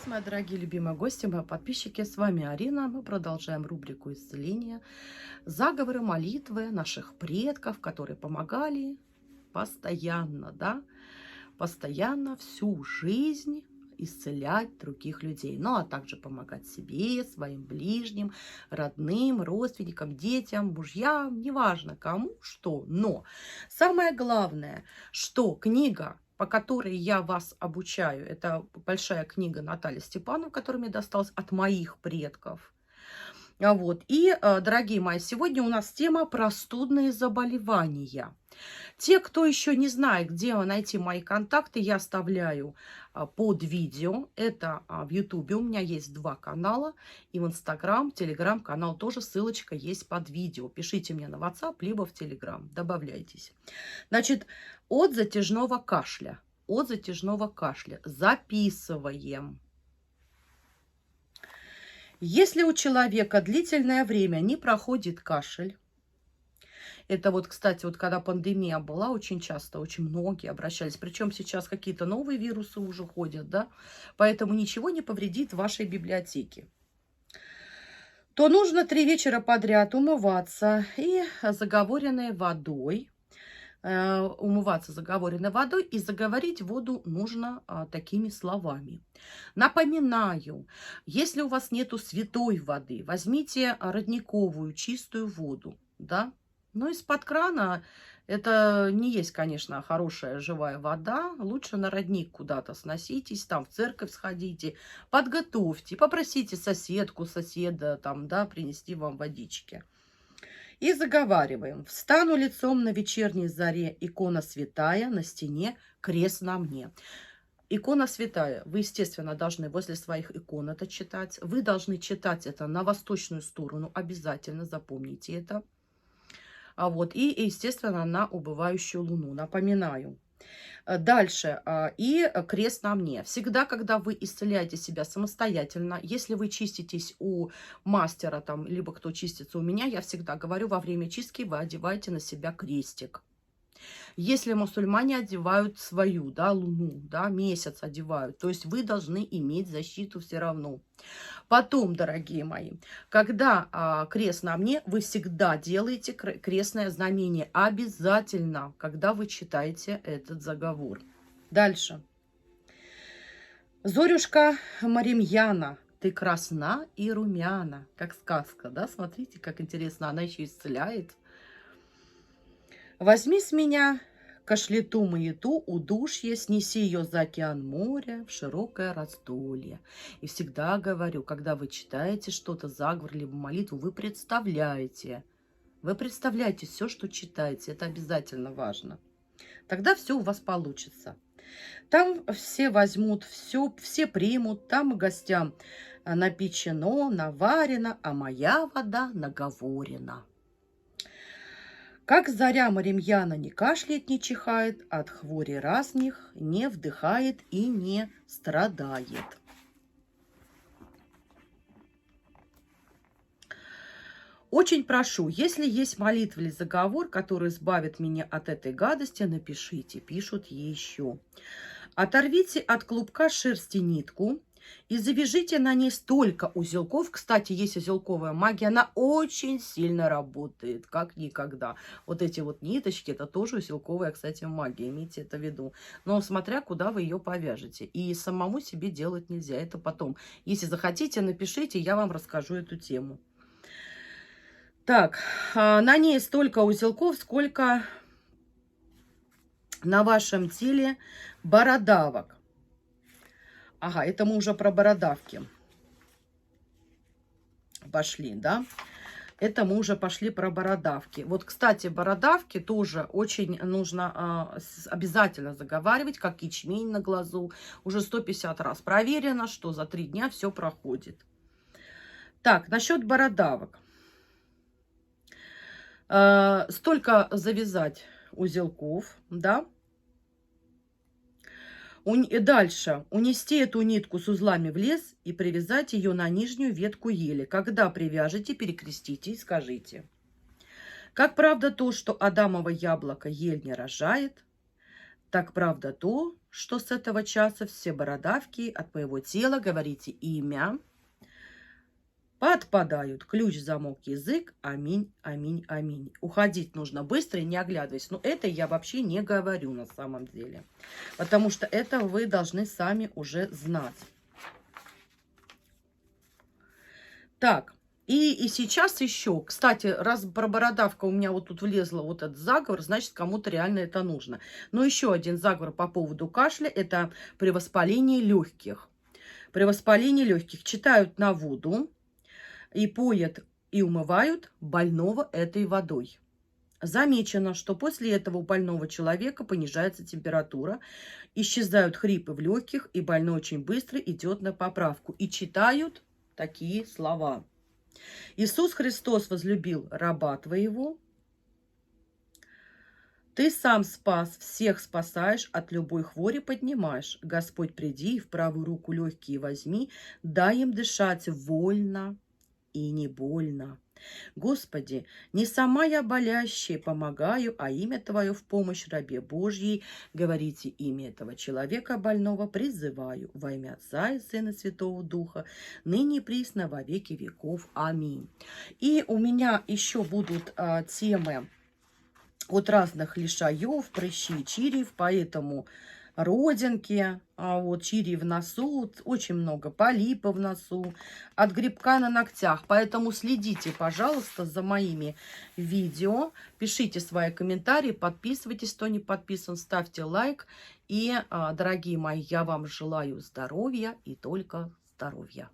вас, мои дорогие любимые гости, мои подписчики. С вами Арина. Мы продолжаем рубрику исцеления. Заговоры, молитвы наших предков, которые помогали постоянно, да, постоянно всю жизнь исцелять других людей. Ну, а также помогать себе, своим ближним, родным, родственникам, детям, мужьям, неважно кому, что. Но самое главное, что книга, по которой я вас обучаю, это большая книга Натальи Степановой, которая мне досталась от моих предков. Дорогие мои, сегодня у нас тема простудные заболевания. Те, кто еще не знает, где найти мои контакты, я оставляю под видео. Это в Ютубе у меня есть 2 канала. И в Инстаграм, Телеграм-канал тоже ссылочка есть под видео. Пишите мне на WhatsApp, либо в Телеграм. Добавляйтесь. Значит, от затяжного кашля. От затяжного кашля. Записываем. Если у человека длительное время не проходит кашель, это вот, кстати, вот когда пандемия была, очень часто, очень многие обращались. Причем сейчас какие-то новые вирусы уже ходят, да, поэтому ничего не повредит вашей библиотеке. То нужно 3 вечера подряд умываться и заговоренной водой. Умываться заговоренной водой, и заговорить воду нужно такими словами. Напоминаю, если у вас нету святой воды, возьмите родниковую чистую воду, да. Но из-под крана это не есть, конечно, хорошая живая вода. Лучше на родник куда-то сноситесь, там в церковь сходите, подготовьте, попросите соседку, соседа там, да, принести вам водички. И заговариваем. Встану лицом на вечерней заре, икона святая, на стене крест на мне. Икона святая. Вы, естественно, должны возле своих икон это читать. Вы должны читать это на восточную сторону. Обязательно запомните это. И, естественно, на убывающую луну. Напоминаю. Дальше. И крест на мне. Всегда, когда вы исцеляете себя самостоятельно, если вы чиститесь у мастера, там, либо кто чистится у меня, я всегда говорю, во время чистки вы одеваете на себя крестик. Если мусульмане одевают свою, да, луну, да, месяц одевают, то есть вы должны иметь защиту все равно. Потом, дорогие мои, когда крест на мне, вы всегда делаете крестное знамение. Обязательно, когда вы читаете этот заговор. Дальше. Зорюшка Маримьяна, ты красна и румяна. Как сказка, да? Смотрите, как интересно, она еще исцеляет. Возьми с меня кашлету-маяту, удушье, снеси ее за океан моря в широкое раздолье. И всегда говорю, когда вы читаете что-то, заговор, либо молитву, вы представляете все, что читаете. Это обязательно важно. Тогда все у вас получится. Там все возьмут, все примут, там гостям напечено, наварено, а моя вода наговорена. Как заря Маримьяна не кашляет, не чихает, от хвори разных не вдыхает и не страдает. Очень прошу, если есть молитва или заговор, который избавит меня от этой гадости, напишите, пишут еще. Оторвите от клубка шерсти нитку и завяжите на ней столько узелков. Кстати, есть узелковая магия, она очень сильно работает, как никогда. Вот эти вот ниточки, это тоже узелковая, кстати, магия, имейте это в виду. Но смотря куда вы ее повяжете. И самому себе делать нельзя, это потом. Если захотите, напишите, я вам расскажу эту тему. Так, на ней столько узелков, сколько на вашем теле бородавок. Ага, это мы уже про бородавки пошли, да? Это мы уже пошли про бородавки. Вот, кстати, бородавки тоже очень нужно обязательно заговаривать, как ячмень на глазу. Уже 150 раз проверено, что за 3 дня все проходит. Так, насчет бородавок. Столько завязать узелков, да? Дальше унести эту нитку с узлами в лес и привязать ее на нижнюю ветку ели. Когда привяжете, перекрестите и скажите: как правда то, что Адамово яблоко ель не рожает, Так правда то, что с этого часа все бородавки от моего тела, говорите имя, подпадают. Ключ, замок, язык. Аминь, аминь, аминь. Уходить нужно быстро и не оглядываясь. Но это я вообще не говорю на самом деле. Потому что это вы должны сами уже знать. Так, и сейчас еще, кстати, раз про бородавка у меня вот тут влезла вот этот заговор, значит, кому-то реально это нужно. Но еще один заговор по поводу кашля, это при воспалении легких. При воспалении легких читают на воду и поят и умывают больного этой водой. Замечено, что после этого у больного человека понижается температура, исчезают хрипы в легких, и больной очень быстро идет на поправку. И читают такие слова. Иисус Христос возлюбил раба твоего. Ты сам спас, всех спасаешь, от любой хвори поднимаешь. Господь, приди, в правую руку легкие возьми, дай им дышать вольно и не больно. Господи, не сама я болящая помогаю, а имя Твое в помощь рабе Божьей. Говорите имя этого человека больного, призываю во имя Отца и Сына Святого Духа, ныне и присно во веки веков. Аминь. И у меня еще будут темы от разных лишаев, прыщей, чирьев, поэтому родинки, вот чирьи в носу, очень много полипов в носу, от грибка на ногтях. Поэтому следите, пожалуйста, за моими видео, пишите свои комментарии, подписывайтесь, кто не подписан, ставьте лайк. И, дорогие мои, я вам желаю здоровья и только здоровья.